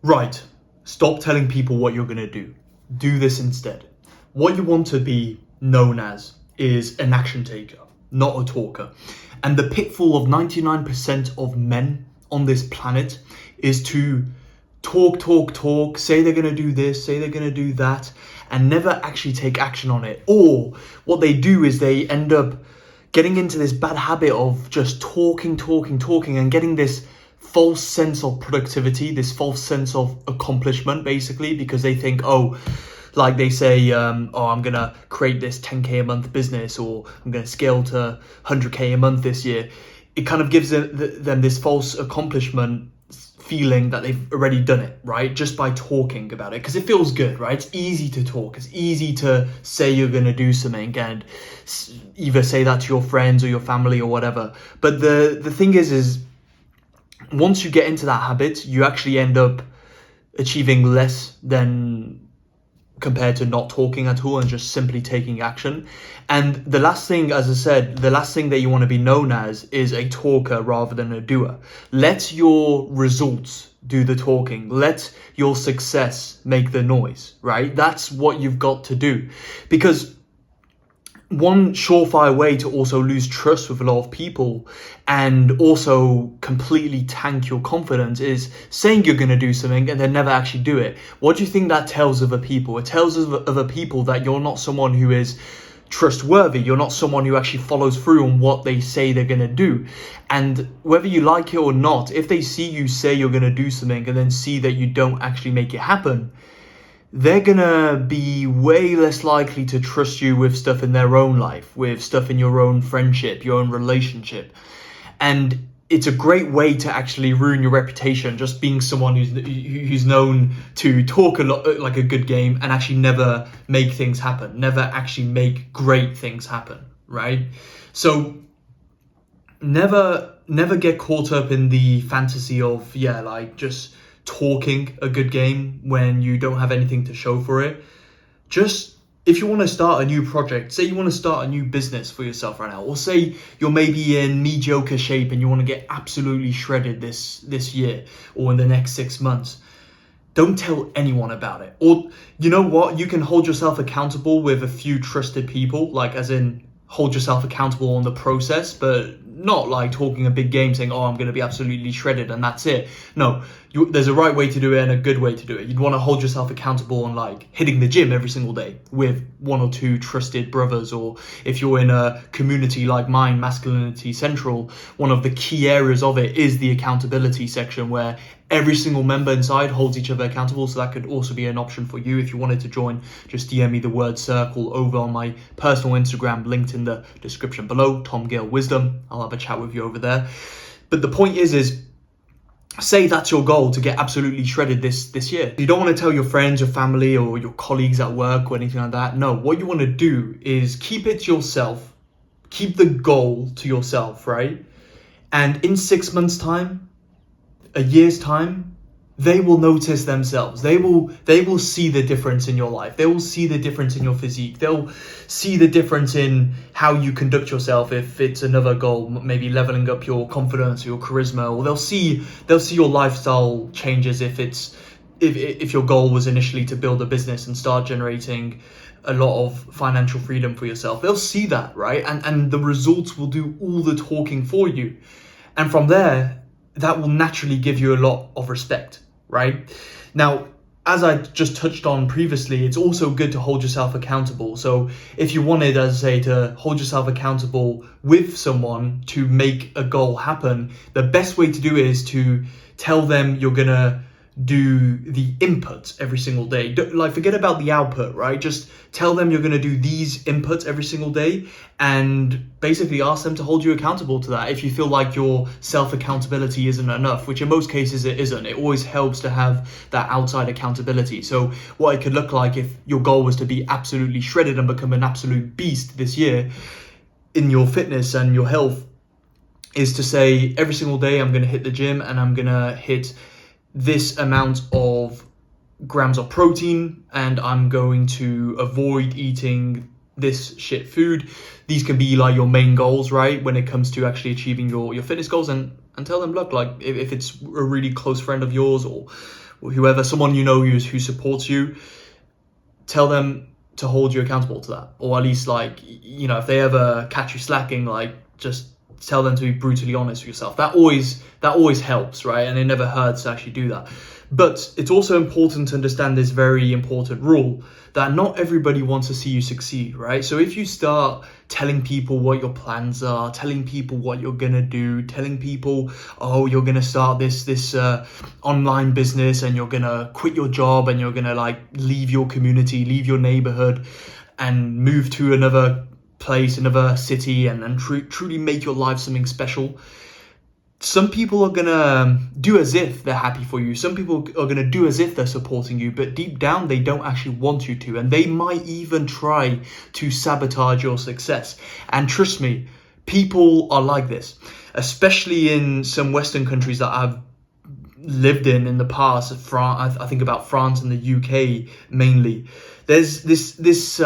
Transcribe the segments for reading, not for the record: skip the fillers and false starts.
Right, stop telling people what you're going to do. Do this instead. What you want to be known as is an action taker, not a talker. And the pitfall of 99% of men on this planet is to talk, say they're going to do this, say they're going to do that, and never actually take action on it. Or what they do is they end up getting into this bad habit of just talking, and getting this false sense of productivity, this false sense of accomplishment, basically, because they think, like they say, I'm going to create this 10K a month business, or I'm going to scale to 100K a month this year. It kind of gives them this false accomplishment feeling that they've already done it, right? Just by talking about it, because it feels good, right? It's easy to talk. It's easy to say you're going to do something and either say that to your friends or your family or whatever. But the thing is once you get into that habit, you actually end up achieving less than compared to not talking at all and just simply taking action. And the last thing, as I said, the last thing that you want to be known as is a talker rather than a doer. Let your results do the talking. Let your success make the noise, right? That's what you've got to do. Because one surefire way to also lose trust with a lot of people and also completely tank your confidence is saying you're going to do something and then never actually do it. What do you think that tells other people? It tells other people that you're not someone who is trustworthy. You're not someone who actually follows through on what they say they're going to do. And whether you like it or not, if they see you say you're going to do something and then see that you don't actually make it happen, they're gonna be way less likely to trust you with stuff in their own life, with stuff in your own friendship, your own relationship. And it's a great way to actually ruin your reputation, just being someone who's known to talk a lot, like a good game, and actually never make things happen, never actually make great things happen, right? So never get caught up in the fantasy of, just talking a good game when you don't have anything to show for it. Just, if you want to start a new project, say you want to start a new business for yourself right now, or say you're maybe in mediocre shape and you want to get absolutely shredded this year or in the next 6 months, don't tell anyone about it. Or you know what, you can hold yourself accountable with a few trusted people, like as in hold yourself accountable on the process, but not like talking a big game saying, I'm going to be absolutely shredded and that's it. No, there's a right way to do it and a good way to do it. You'd want to hold yourself accountable on like hitting the gym every single day with 1 or 2 trusted brothers. Or if you're in a community like mine, Masculinity Central, one of the key areas of it is the accountability section, where every single member inside holds each other accountable. So that could also be an option for you. If you wanted to join, just DM me the word circle over on my personal Instagram, linked in the description below, Tom Gale Wisdom. I'll have a chat with you over there. But the point is say that's your goal, to get absolutely shredded this year. You don't want to tell your friends, your family, or your colleagues at work or anything like that. No, what you want to do is keep it to yourself. Keep the goal to yourself, right? And in 6 months' time, a year's time, they will notice themselves. They will see the difference in your life. They will see the difference in your physique. They'll see the difference in how you conduct yourself. If it's another goal, maybe leveling up your confidence or your charisma, or they'll see your lifestyle changes. If your goal was initially to build a business and start generating a lot of financial freedom for yourself, they'll see that, right? And the results will do all the talking for you. And from there, that will naturally give you a lot of respect, right? Now, as I just touched on previously, it's also good to hold yourself accountable. So if you wanted, as I say, to hold yourself accountable with someone to make a goal happen, the best way to do it is to tell them you're going to do the inputs every single day. Like, forget about the output, right? Just tell them you're going to do these inputs every single day, and basically ask them to hold you accountable to that. If you feel like your self-accountability isn't enough, which in most cases it isn't, it always helps to have that outside accountability. So what it could look like if your goal was to be absolutely shredded and become an absolute beast this year in your fitness and your health, is to say every single day I'm going to hit the gym and I'm going to hit this amount of grams of protein, and I'm going to avoid eating this shit food. These can be like your main goals, right, when it comes to actually achieving your fitness goals. And tell them, look, like if it's a really close friend of yours or whoever, someone you know who supports you, tell them to hold you accountable to that. Or at least, like, you know, if they ever catch you slacking, like, just tell them to be brutally honest with yourself. That always helps, right? And it never hurts to actually do that. But it's also important to understand this very important rule that not everybody wants to see you succeed, right? So if you start telling people what your plans are, telling people what you're gonna do, telling people, oh, you're gonna start this online business and you're gonna quit your job and you're gonna like leave your community, leave your neighborhood and move to another place, another city, and truly make your life something special. Some people are gonna do as if they're happy for you. Some people are gonna do as if they're supporting you, but deep down they don't actually want you to, and they might even try to sabotage your success. And trust me, people are like this, especially in some Western countries that I've lived in the past. I think about France and the UK mainly. There's this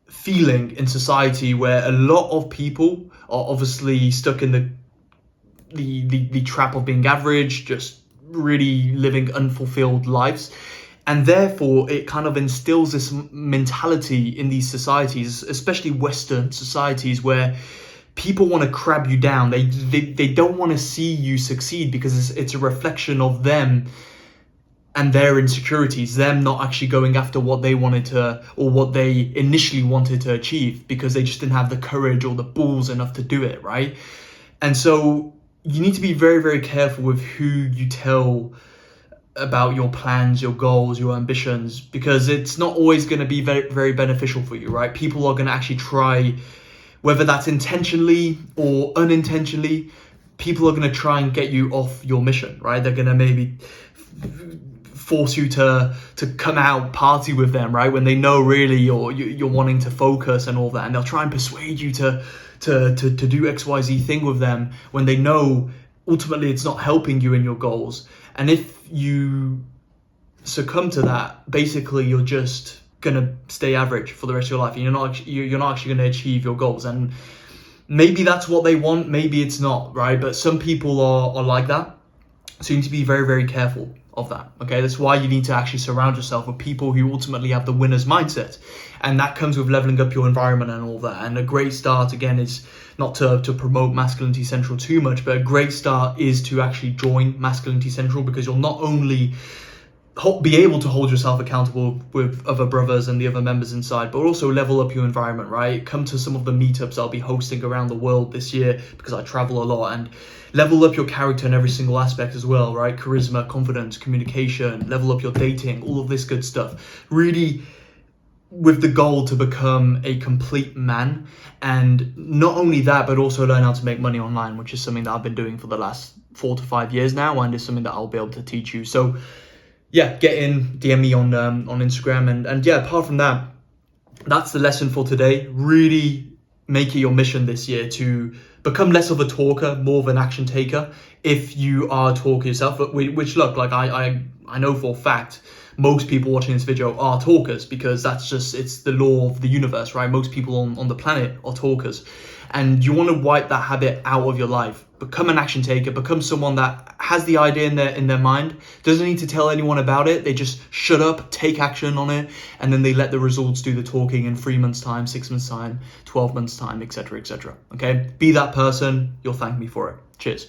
feeling in society where a lot of people are obviously stuck in the trap of being average, just really living unfulfilled lives. And therefore, it kind of instills this mentality in these societies, especially Western societies, where people want to crab you down. They don't want to see you succeed because it's a reflection of them and their insecurities, them not actually going after what they wanted to, or what they initially wanted to achieve, because they just didn't have the courage or the balls enough to do it, right? And so you need to be very, very careful with who you tell about your plans, your goals, your ambitions, because it's not always going to be very, very beneficial for you, right? People are going to actually try, whether that's intentionally or unintentionally, people are going to try and get you off your mission, right? They're going to maybe force you to come out, party with them, right? When they know really you're wanting to focus and all that, and they'll try and persuade you to do XYZ thing with them when they know ultimately it's not helping you in your goals. And if you succumb to that, basically you're just gonna stay average for the rest of your life, and you're not actually gonna achieve your goals. And maybe that's what they want, maybe it's not, right? But some people are like that, so you need to be very, very careful of that. Okay, that's why you need to actually surround yourself with people who ultimately have the winner's mindset, and that comes with leveling up your environment and all that. And a great start, again, is not to promote Masculinity Central too much, but a great start is to actually join Masculinity Central, because you'll not only be able to hold yourself accountable with other brothers and the other members inside, but also level up your environment, right? Come to some of the meetups I'll be hosting around the world this year, because I travel a lot, and level up your character in every single aspect as well, right? Charisma, confidence, communication, level up your dating, all of this good stuff. Really with the goal to become a complete man. And not only that, but also learn how to make money online, which is something that I've been doing for the last 4 to 5 years now, and is something that I'll be able to teach you. So yeah, get in, DM me on Instagram, and yeah, apart from that, that's the lesson for today. Really make it your mission this year to become less of a talker, more of an action taker. If you are a talker yourself, which look, like I know for a fact, most people watching this video are talkers, because that's just, it's the law of the universe, right? Most people on the planet are talkers. And you want to wipe that habit out of your life. Become an action taker, become someone that has the idea in their mind, doesn't need to tell anyone about it. They just shut up, take action on it, and then they let the results do the talking in 3 months time, 6 months time, 12 months time, etc., etc. Okay, be that person. You'll thank me for it. Cheers.